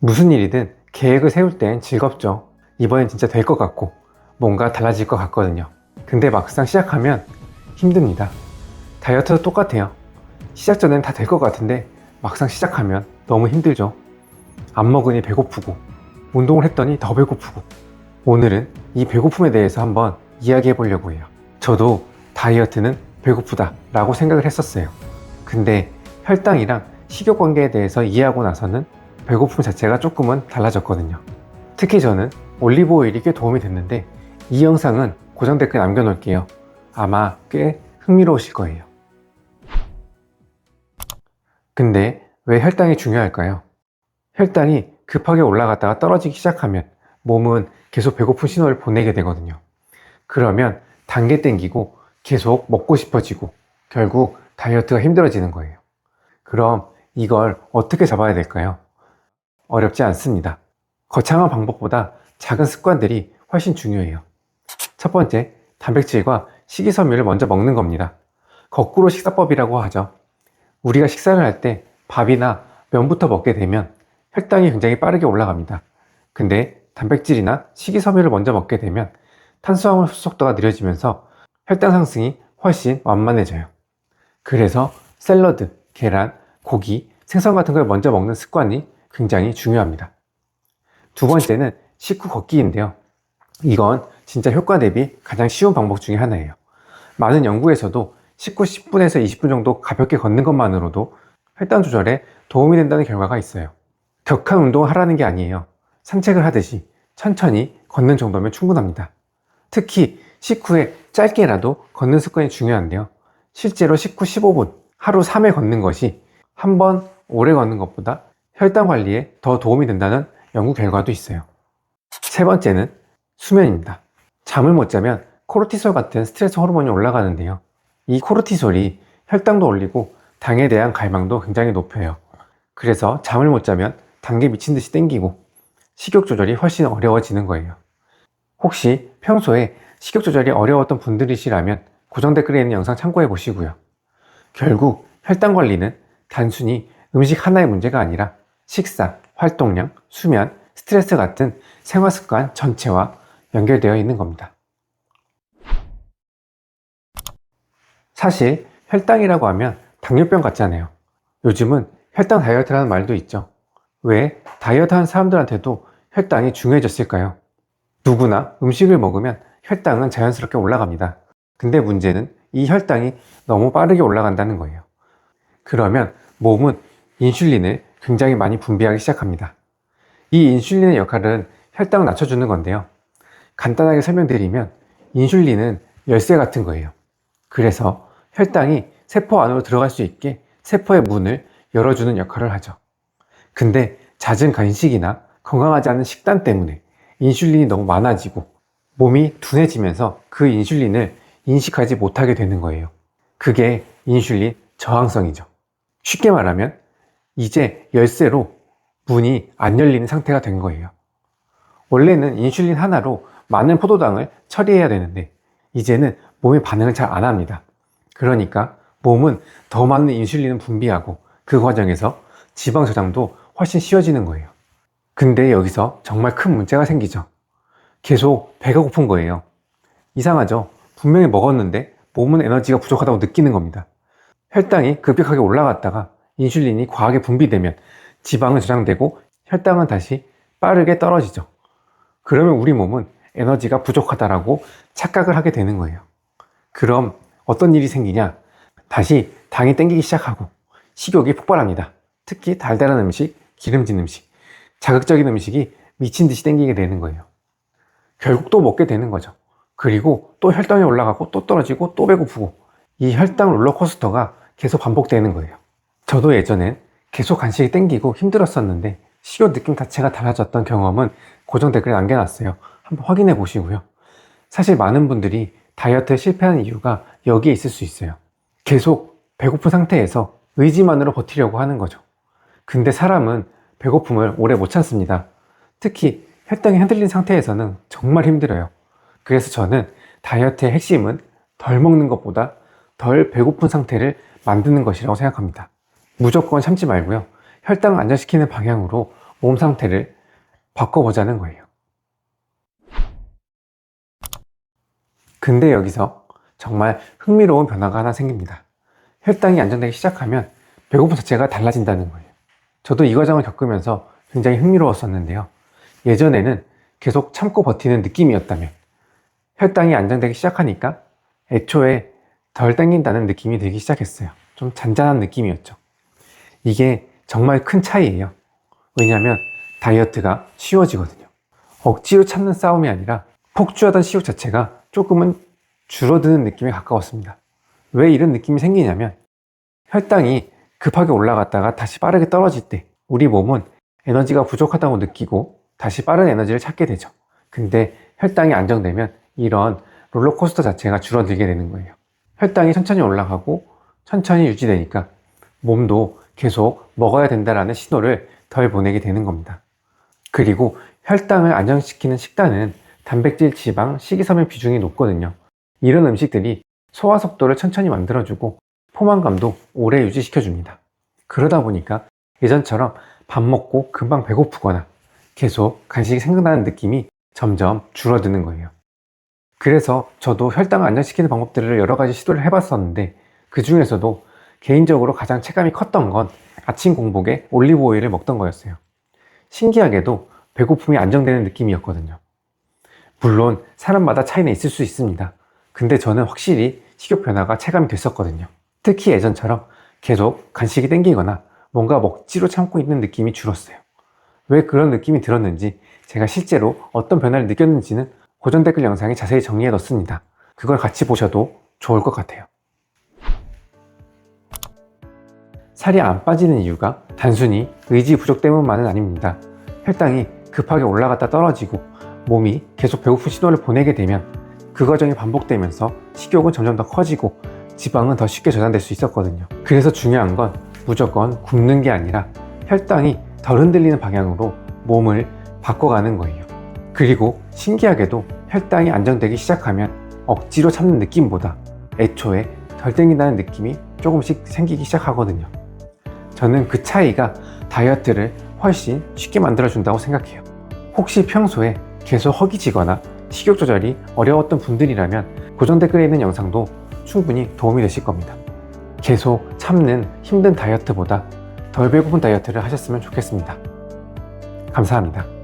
무슨 일이든 계획을 세울 땐 즐겁죠. 이번엔 진짜 될 것 같고 뭔가 달라질 것 같거든요. 근데 막상 시작하면 힘듭니다. 다이어트도 똑같아요. 시작 전엔 다 될 것 같은데 막상 시작하면 너무 힘들죠. 안 먹으니 배고프고 운동을 했더니 더 배고프고. 오늘은 이 배고픔에 대해서 한번 이야기해 보려고 해요. 저도 다이어트는 배고프다 라고 생각을 했었어요. 근데 혈당이랑 식욕 관계에 대해서 이해하고 나서는 배고픔 자체가 조금은 달라졌거든요. 특히 저는 올리브 오일이 꽤 도움이 됐는데 이 영상은 고정 댓글 남겨놓을게요. 아마 꽤 흥미로우실 거예요. 근데 왜 혈당이 중요할까요? 혈당이 급하게 올라갔다가 떨어지기 시작하면 몸은 계속 배고픈 신호를 보내게 되거든요. 그러면 단계 땡기고 계속 먹고 싶어지고 결국 다이어트가 힘들어지는 거예요. 그럼 이걸 어떻게 잡아야 될까요? 어렵지 않습니다. 거창한 방법보다 작은 습관들이 훨씬 중요해요. 첫 번째, 단백질과 식이섬유를 먼저 먹는 겁니다. 거꾸로 식사법이라고 하죠. 우리가 식사를 할 때 밥이나 면부터 먹게 되면 혈당이 굉장히 빠르게 올라갑니다. 근데 단백질이나 식이섬유를 먼저 먹게 되면 탄수화물 흡수 속도가 느려지면서 혈당 상승이 훨씬 완만해져요. 그래서 샐러드, 계란, 고기, 생선 같은 걸 먼저 먹는 습관이 굉장히 중요합니다. 두 번째는 식후 걷기인데요. 이건 진짜 효과 대비 가장 쉬운 방법 중에 하나예요. 많은 연구에서도 식후 10분에서 20분 정도 가볍게 걷는 것만으로도 혈당 조절에 도움이 된다는 결과가 있어요. 격한 운동을 하라는 게 아니에요. 산책을 하듯이 천천히 걷는 정도면 충분합니다. 특히 식후에 짧게라도 걷는 습관이 중요한데요. 실제로 식후 15분, 하루 3회 걷는 것이 한 번 오래 걷는 것보다 혈당 관리에 더 도움이 된다는 연구 결과도 있어요. 세 번째는 수면입니다. 잠을 못 자면 코르티솔 같은 스트레스 호르몬이 올라가는데요. 이 코르티솔이 혈당도 올리고 당에 대한 갈망도 굉장히 높여요. 그래서 잠을 못 자면 당이 미친 듯이 땡기고 식욕 조절이 훨씬 어려워지는 거예요. 혹시 평소에 식욕 조절이 어려웠던 분들이시라면 고정 댓글에 있는 영상 참고해 보시고요. 결국 혈당 관리는 단순히 음식 하나의 문제가 아니라 식사, 활동량, 수면, 스트레스 같은 생활 습관 전체와 연결되어 있는 겁니다. 사실 혈당이라고 하면 당뇨병 같잖아요. 요즘은 혈당 다이어트라는 말도 있죠. 왜 다이어트 하는 사람들한테도 혈당이 중요해졌을까요? 누구나 음식을 먹으면 혈당은 자연스럽게 올라갑니다. 근데 문제는 이 혈당이 너무 빠르게 올라간다는 거예요. 그러면 몸은 인슐린을 굉장히 많이 분비하기 시작합니다. 이 인슐린의 역할은 혈당을 낮춰주는 건데요. 간단하게 설명드리면 인슐린은 열쇠 같은 거예요. 그래서 혈당이 세포 안으로 들어갈 수 있게 세포의 문을 열어주는 역할을 하죠. 근데 잦은 간식이나 건강하지 않은 식단 때문에 인슐린이 너무 많아지고 몸이 둔해지면서 그 인슐린을 인식하지 못하게 되는 거예요. 그게 인슐린 저항성이죠. 쉽게 말하면 이제 열쇠로 문이 안 열리는 상태가 된 거예요. 원래는 인슐린 하나로 많은 포도당을 처리해야 되는데 이제는 몸이 반응을 잘 안 합니다. 그러니까 몸은 더 많은 인슐린을 분비하고 그 과정에서 지방 저장도 훨씬 쉬워지는 거예요. 근데 여기서 정말 큰 문제가 생기죠. 계속 배가 고픈 거예요. 이상하죠? 분명히 먹었는데 몸은 에너지가 부족하다고 느끼는 겁니다. 혈당이 급격하게 올라갔다가 인슐린이 과하게 분비되면 지방은 저장되고 혈당은 다시 빠르게 떨어지죠. 그러면 우리 몸은 에너지가 부족하다라고 착각을 하게 되는 거예요. 그럼 어떤 일이 생기냐? 다시 당이 땡기기 시작하고 식욕이 폭발합니다. 특히 달달한 음식, 기름진 음식, 자극적인 음식이 미친 듯이 땡기게 되는 거예요. 결국 또 먹게 되는 거죠. 그리고 또 혈당이 올라가고 또 떨어지고 또 배고프고 이 혈당 롤러코스터가 계속 반복되는 거예요. 저도 예전엔 계속 간식이 땡기고 힘들었었는데 식욕 느낌 자체가 달라졌던 경험은 고정 댓글에 남겨놨어요. 한번 확인해 보시고요. 사실 많은 분들이 다이어트에 실패하는 이유가 여기에 있을 수 있어요. 계속 배고픈 상태에서 의지만으로 버티려고 하는 거죠. 근데 사람은 배고픔을 오래 못 참습니다. 특히 혈당이 흔들린 상태에서는 정말 힘들어요. 그래서 저는 다이어트의 핵심은 덜 먹는 것보다 덜 배고픈 상태를 만드는 것이라고 생각합니다. 무조건 참지 말고요. 혈당을 안정시키는 방향으로 몸 상태를 바꿔보자는 거예요. 근데 여기서 정말 흥미로운 변화가 하나 생깁니다. 혈당이 안정되기 시작하면 배고픔 자체가 달라진다는 거예요. 저도 이 과정을 겪으면서 굉장히 흥미로웠었는데요. 예전에는 계속 참고 버티는 느낌이었다면 혈당이 안정되기 시작하니까 애초에 덜 땡긴다는 느낌이 들기 시작했어요. 좀 잔잔한 느낌이었죠. 이게 정말 큰 차이예요. 왜냐하면 다이어트가 쉬워지거든요. 억지로 참는 싸움이 아니라 폭주하던 식욕 자체가 조금은 줄어드는 느낌에 가까웠습니다. 왜 이런 느낌이 생기냐면 혈당이 급하게 올라갔다가 다시 빠르게 떨어질 때 우리 몸은 에너지가 부족하다고 느끼고 다시 빠른 에너지를 찾게 되죠. 근데 혈당이 안정되면 이런 롤러코스터 자체가 줄어들게 되는 거예요. 혈당이 천천히 올라가고 천천히 유지되니까 몸도 계속 먹어야 된다라는 신호를 덜 보내게 되는 겁니다. 그리고 혈당을 안정시키는 식단은 단백질, 지방, 식이섬유 비중이 높거든요. 이런 음식들이 소화 속도를 천천히 만들어주고 포만감도 오래 유지시켜줍니다. 그러다 보니까 예전처럼 밥 먹고 금방 배고프거나 계속 간식이 생각나는 느낌이 점점 줄어드는 거예요. 그래서 저도 혈당을 안정시키는 방법들을 여러 가지 시도를 해봤었는데 그 중에서도 개인적으로 가장 체감이 컸던 건 아침 공복에 올리브 오일을 먹던 거였어요. 신기하게도 배고픔이 안정되는 느낌이었거든요. 물론 사람마다 차이는 있을 수 있습니다. 근데 저는 확실히 식욕 변화가 체감이 됐었거든요. 특히 예전처럼 계속 간식이 땡기거나 뭔가 먹지로 참고 있는 느낌이 줄었어요. 왜 그런 느낌이 들었는지 제가 실제로 어떤 변화를 느꼈는지는 고정 댓글 영상에 자세히 정리해 뒀습니다. 그걸 같이 보셔도 좋을 것 같아요. 살이 안 빠지는 이유가 단순히 의지 부족 때문만은 아닙니다. 혈당이 급하게 올라갔다 떨어지고 몸이 계속 배고픈 신호를 보내게 되면 그 과정이 반복되면서 식욕은 점점 더 커지고 지방은 더 쉽게 저장될 수 있었거든요. 그래서 중요한 건 무조건 굶는 게 아니라 혈당이 덜 흔들리는 방향으로 몸을 바꿔가는 거예요. 그리고 신기하게도 혈당이 안정되기 시작하면 억지로 참는 느낌보다 애초에 덜 땡긴다는 느낌이 조금씩 생기기 시작하거든요. 저는 그 차이가 다이어트를 훨씬 쉽게 만들어준다고 생각해요. 혹시 평소에 계속 허기지거나 식욕 조절이 어려웠던 분들이라면 고정 댓글에 있는 영상도 충분히 도움이 되실 겁니다. 계속 참는 힘든 다이어트보다 덜 배고픈 다이어트를 하셨으면 좋겠습니다. 감사합니다.